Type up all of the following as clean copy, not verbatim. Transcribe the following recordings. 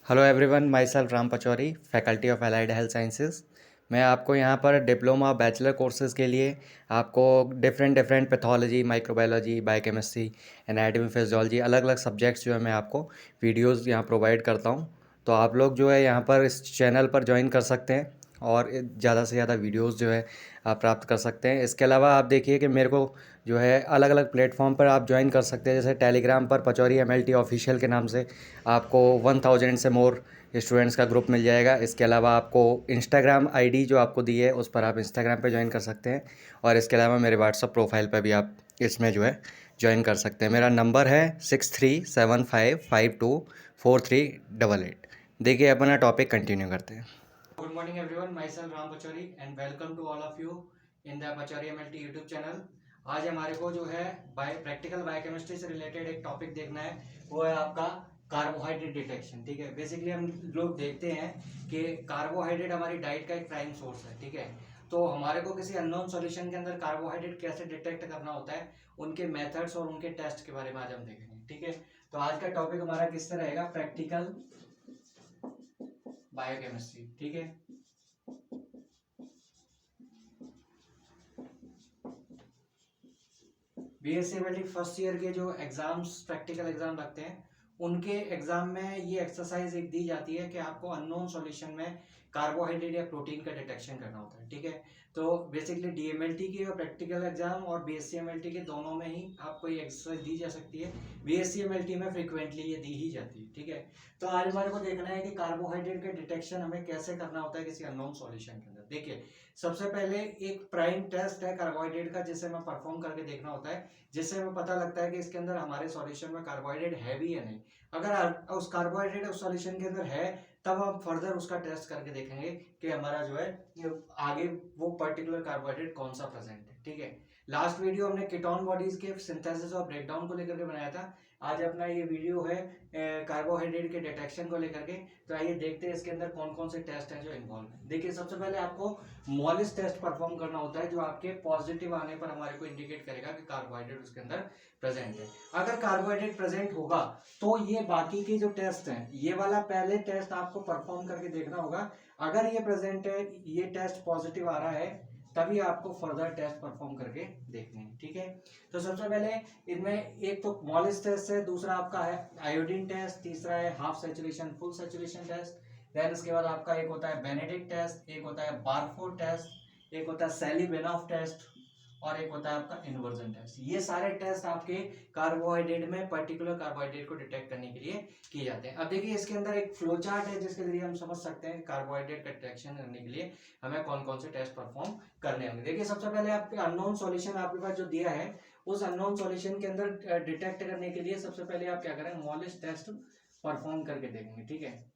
Hello everyone, myself Ram Pachauri, faculty of allied health sciences. मैं आपको यहाँ पर डिप्लोमा बैचलर कोर्सेज़ के लिए आपको different pathology, microbiology, biochemistry, anatomy, physiology, अलग अलग सब्जेक्ट्स जो है मैं आपको वीडियोज़ यहाँ प्रोवाइड करता हूँ। तो आप लोग जो है यहाँ पर इस चैनल पर ज्वाइन कर सकते हैं और ज़्यादा से ज़्यादा वीडियोज़ जो है आप प्राप्त कर सकते हैं। इसके अलावा आप देखिए कि मेरे को जो है अलग अलग प्लेटफॉर्म पर आप ज्वाइन कर सकते हैं। जैसे टेलीग्राम पर पचौरी MLT ऑफिशियल के नाम से आपको 1000 से मोर स्टूडेंट्स का ग्रुप मिल जाएगा। इसके अलावा आपको इंस्टाग्राम आईडी जो आपको दी है उस पर आप इंस्टाग्राम पे ज्वाइन कर सकते हैं। और इसके अलावा मेरे व्हाट्सअप प्रोफाइल पर भी आप इसमें जो है ज्वाइन कर सकते हैं। मेरा नंबर है 6375524388। देखिए अपना टॉपिक कंटिन्यू करते हैं। Good morning everyone, myself Ram Pachauri and welcome to all of you in the Pachauri MLT YouTube channel. आज हमारे को जो है प्रैक्टिकल बायोकेमिस्ट्री से रिलेटेड एक टॉपिक देखना है, वो है आपका कार्बोहाइड्रेट डिटेक्शन। ठीक है, बेसिकली हम लोग देखते हैं कि कार्बोहाइड्रेट हमारी डाइट का एक प्राइम सोर्स है। ठीक है, तो हमारे को किसी अननोन सॉल्यूशन के अंदर कार्बोहाइड्रेट कैसे डिटेक्ट करना होता है, उनके मेथड्स और उनके टेस्ट के बारे में आज हम देखेंगे। ठीक है, तो आज का टॉपिक हमारा किससे रहेगा? Practical biochemistry. ठीक है, BSc फर्स्ट ईयर के जो एग्जाम्स, प्रैक्टिकल एग्जाम लगते हैं, उनके एग्जाम में ये एक्सरसाइज एक दी जाती है कि आपको अननोन सॉल्यूशन में कार्बोहाइड्रेट या प्रोटीन का डिटेक्शन करना होता है। ठीक है, तो बेसिकली DMLT की और प्रैक्टिकल एग्जाम और BSc MLT के दोनों में ही आपको ये एक्सरसाइज दी जा सकती है। BSc MLT में फ्रिक्वेंटली ये दी ही जाती है। ठीक है, तो आज हमारे को देखना है कि कार्बोहाइड्रेट का डिटेक्शन हमें कैसे करना होता है किसी अननोन सॉल्यूशन के अंदर। देखिए, सबसे पहले एक प्राइम टेस्ट है कार्बोहाइड्रेट का, जिसे हमें परफॉर्म करके देखना होता है, जिससे हमें पता लगता है कि इसके अंदर हमारे सॉल्यूशन में कार्बोहाइड्रेट है भी या नहीं। अगर उस कार्बोहाइड्रेट उस सॉल्यूशन के अंदर है, तब हम फर्दर उसका टेस्ट करके देखेंगे कि हमारा जो है आगे वो पर्टिकुलर कार्बोहाइड्रेट कौन सा प्रेजेंट है। ठीक है, लास्ट वीडियो हमने कीटोन बॉडीज के सिंथेसिस और ब्रेकडाउन को लेकर के बनाया था। आज अपना ये वीडियो है कार्बोहाइड्रेट के डिटेक्शन को लेकर के। तो आइए देखते हैं इसके अंदर कौन कौन से टेस्ट हैं जो इन्वॉल्व है। देखिए, सबसे पहले आपको मॉलिस टेस्ट परफॉर्म करना होता है, जो आपके पॉजिटिव आने पर हमारे को इंडिकेट करेगा कि कार्बोहाइड्रेट उसके अंदर प्रेजेंट है। अगर कार्बोहाइड्रेट प्रेजेंट होगा तो ये बाकी के जो टेस्ट हैं, ये वाला पहले टेस्ट आपको परफॉर्म करके देखना होगा। अगर ये प्रेजेंट है, ये टेस्ट पॉजिटिव आ रहा है, तभी आपको फर्दर टेस्ट परफॉर्म करके देखने हैं। ठीक है, तो सबसे पहले इनमें एक तो मॉलिस टेस्ट है, दूसरा आपका है आयोडीन टेस्ट, तीसरा है half saturation full saturation test. Then उसके बाद आपका एक होता है बेनेडिक्ट टेस्ट, एक होता है बारफोर्ड टेस्ट, एक होता है सेली-बेनॉफ टेस्ट और एक होता है आपका इन्वर्जन टेस्ट। ये सारे टेस्ट आपके कार्बोहाइड्रेट में पर्टिकुलर कार्बोहाइड्रेट को डिटेक्ट करने के लिए किए जाते हैं। अब देखिए, इसके अंदर एक फ्लो चार्ट है, जिसके जरिए हम समझ सकते हैं कार्बोहाइड्रेट का डिटेक्शन करने के लिए हमें कौन कौन से टेस्ट परफॉर्म करने होंगे। देखिए, सबसे पहले आपके अननोन सॉल्यूशन आपके पास जो दिया है, उस अननोन सॉल्यूशन के अंदर डिटेक्ट करने के लिए सबसे पहले आप क्या करेंगे? मॉलिस टेस्ट परफॉर्म करके देखेंगे। ठीक है,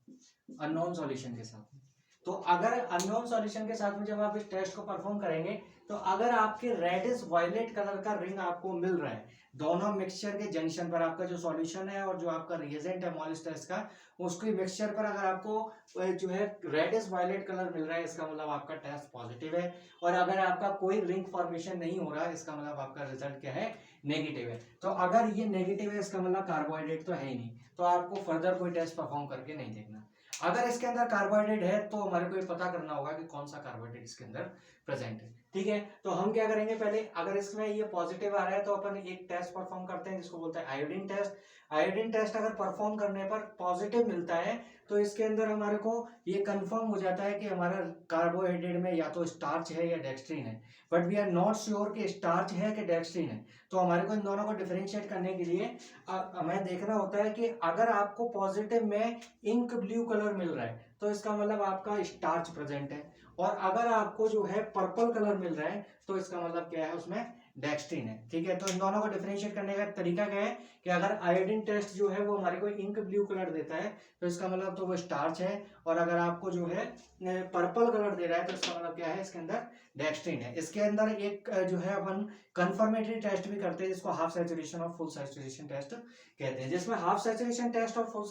अननोन सॉल्यूशन के साथ में। तो अगर अननोन सॉल्यूशन के साथ में जब आप इस टेस्ट को परफॉर्म करेंगे, तो अगर आपके रेडिश वायलेट कलर का रिंग आपको मिल रहा है दोनों मिक्सचर के जंक्शन पर, आपका जो सॉल्यूशन है और जो आपका रिएजेंट है मॉलिस टेस्ट का, उसके मिक्सचर पर अगर आपको जो है रेडिश वायलेट कलर मिल रहा है, इसका मतलब आपका टेस्ट पॉजिटिव है। और अगर आपका कोई रिंग फॉर्मेशन नहीं हो रहा है, इसका मतलब आपका रिजल्ट क्या है? नेगेटिव है। तो अगर ये नेगेटिव है, इसका मतलब कार्बोहाइड्रेट तो है ही नहीं, तो आपको फर्दर कोई टेस्ट परफॉर्म करके नहीं देखना। अगर इसके अंदर कार्बोहाइड्रेट है, तो हमारे को ये पता करना होगा कि कौन सा कार्बोहाइड्रेट इसके अंदर प्रेजेंट है। ठीक है, तो हम क्या करेंगे? पहले अगर इसमें ये पॉजिटिव आ रहा है, तो अपन एक टेस्ट परफॉर्म करते हैं जिसको बोलते हैं आयोडीन टेस्ट। आयोडीन टेस्ट अगर परफॉर्म करने पर पॉजिटिव मिलता है, तो इसके अंदर हमारे को ये कंफर्म हो जाता है कि हमारा कार्बोहाइड्रेट में या तो स्टार्च है या डेक्स्ट्रीन है। But we are not sure कि स्टार्च है कि डेक्स्ट्रीन है। तो हमारे को इन दोनों को डिफरेंशिएट करने के लिए हमें देखना होता है कि अगर आपको पॉजिटिव में इंक ब्लू कलर मिल रहा है, तो इसका मतलब आपका स्टार्च प्रेजेंट है। और अगर आपको जो है पर्पल कलर मिल रहा है, तो इसका मतलब क्या है? उसमें डेक्स्ट्रीन है। ठीक है, तो इन दोनों को डिफरेंशिएट करने का तरीका क्या है कि अगर आयोडीन टेस्ट जो है वो हमारे को इंक ब्लू कलर देता है, तो इसका मतलब तो वो स्टार्च है। और अगर आपको जो है पर्पल कलर दे रहा है, तो इसका मतलब क्या है? इसके अंदर डेक्स्ट्रीन है। इसके अंदर एक जो है अपन कंफर्मेटरी टेस्ट भी करते हैं, जिसको हाफ सैचुरेशन और फुल सैचुरेशन टेस्ट कहते हैं, जिसमें हाफ सैचुरेशन टेस्ट और फुल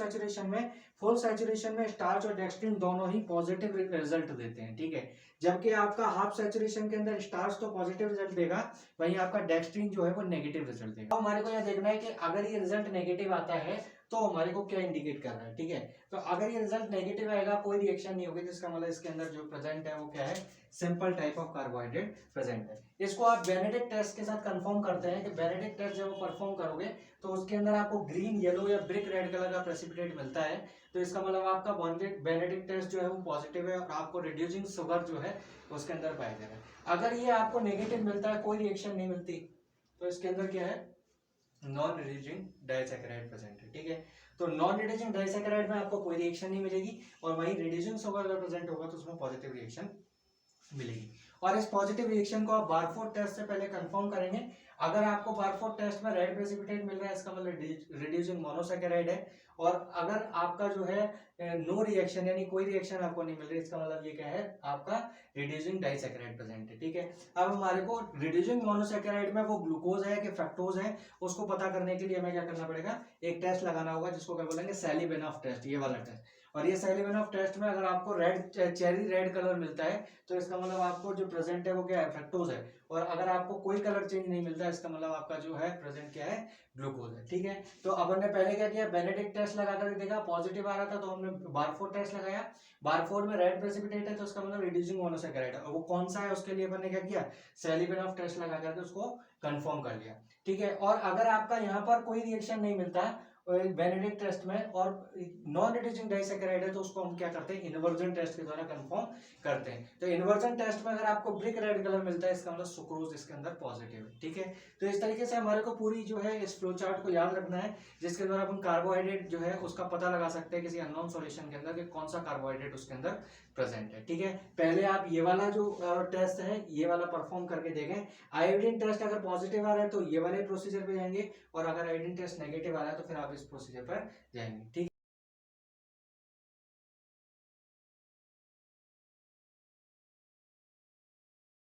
सैचुरेशन में स्टार्च और डेक्स्ट्रीन दोनों ही पॉजिटिव रिजल्ट देते हैं। ठीक है, जबकि आपका हाफ सैचुरेशन के अंदर स्टार्च तो पॉजिटिव रिजल्ट देगा, वहीं आपका डेक्स्ट्रीन जो है वो नेगेटिव रिजल्ट देगा। तो हमारे को यह देखना है कि अगर ये रिजल्ट नेगेटिव आता है, तो हमारे को क्या इंडिकेट कर रहा है, ठीक है। तो अगर ये रिजल्ट नेगेटिव आएगा, कोई रिएक्शन नहीं होगी, तो इसका मतलब इसके अंदर जो प्रेजेंट है वो क्या है, simple type of carbohydrate present है। इसको आप बेनेडिक्ट टेस्ट के साथ कंफर्म करते हैं कि बेनेडिक्ट टेस्ट जब परफॉर्म करोगे तो उसके अंदर आपको ग्रीन, येलो या ब्रिक रेड कलर का प्रेसिपिटेट मिलता है, तो इसका मतलब आपका बेनेडिक्ट टेस्ट जो है वो पॉजिटिव है और आपको रिड्यूसिंग शुगर जो है उसके अंदर पाया जा रहा है। अगर ये आपको नेगेटिव मिलता है, कोई रिएक्शन नहीं मिलती, तो इसके अंदर क्या है, नॉन रिड्यूसिंग डाइसैकेराइड प्रेजेंट है, ठीक है। तो नॉन रिड्यूसिंग डाइसैकेराइड में आपको कोई रिएक्शन नहीं मिलेगी, और वहीं रिड्यूसिंग शुगर अगर प्रेजेंट होगा तो उसमें पॉजिटिव रिएक्शन मिलेगी। और इस पॉजिटिव रिएक्शन को आप बारफोर्ड टेस्ट से पहले कंफर्म करेंगे। अगर आपको बारफोर्ड टेस्ट में रेड प्रेसिपिटेट मिल रहा है, इसका मतलब रिड्यूसिंग मोनोसैकेराइड है। और अगर आपका जो है नो रिएक्शन यानी कोई रिएक्शन आपको नहीं मिल रही, इसका मतलब ये क्या है, आपका रिड्यूसिंग डाइसैकेराइड प्रेजेंट है, ठीक है। अब हमारे को रिड्यूसिंग मोनोसैकेराइड में वो ग्लूकोज है कि फ्रक्टोज है, उसको पता करने के लिए हमें क्या करना पड़ेगा, एक टेस्ट लगाना होगा जिसको क्या बोलेंगे, सैली-बेनॉफ टेस्ट, ये वाला टेस्ट। और ये सैली-बेनॉफ टेस्ट में अगर आपको चेरी रेड कलर मिलता है, तो इसका मतलब आपको जो प्रेजेंट है वो क्या है, फ्रक्टोज है। और अगर आपको कोई कलर चेंज नहीं मिलता है, इसका मतलब आपका जो है प्रेजेंट क्या है, ग्लूकोज है, ठीक है। तो अपन ने पहले क्या किया, बेनेडिक्ट टेस्ट लगा कर देखा, पॉजिटिव आ रहा था तो हमने बारफोर्ड टेस्ट लगाया। बारफोर्ड में रेड प्रेसिपिटेट है, तो उसका मतलब रिड्यूसिंग मोनोसैकेराइड है, और वो कौन सा है उसके लिए अपन ने क्या किया, सैली-बेनॉफ टेस्ट लगा करके उसको कंफर्म कर लिया, ठीक है। और अगर आपका यहाँ पर कोई रिएक्शन नहीं मिलता बेनेडिक्ट टेस्ट में और नॉन रिड्यूसिंग डाइसैकेराइड है, तो उसको हम क्या करते हैं, इन्वर्जन टेस्ट के द्वारा कंफर्म करते हैं। तो इन्वर्जन टेस्ट में अगर आपको ब्रिक रेड कलर मिलता है, इसका मतलब सुक्रोज इसके अंदर पॉजिटिव है, ठीक है। तो इस तरीके से हमारे को पूरी जो है इस फ्लो चार्ट को याद रखना है, जिसके द्वारा अपन कार्बोहाइड्रेट जो है उसका पता लगा सकते हैं किसी अननोन सॉल्यूशन के अंदर कि कौन सा कार्बोहाइड्रेट उसके अंदर प्रेजेंट है, ठीक है। पहले आप ये वाला जो टेस्ट है ये वाला परफॉर्म करके देखें। आयोडीन टेस्ट अगर पॉजिटिव आ रहा है तो ये वाले प्रोसीजर पे जाएंगे, और अगर आयोडीन टेस्ट नेगेटिव आ रहा है तो फिर आप इस प्रोसीजर पर जाएंगे, ठीक है।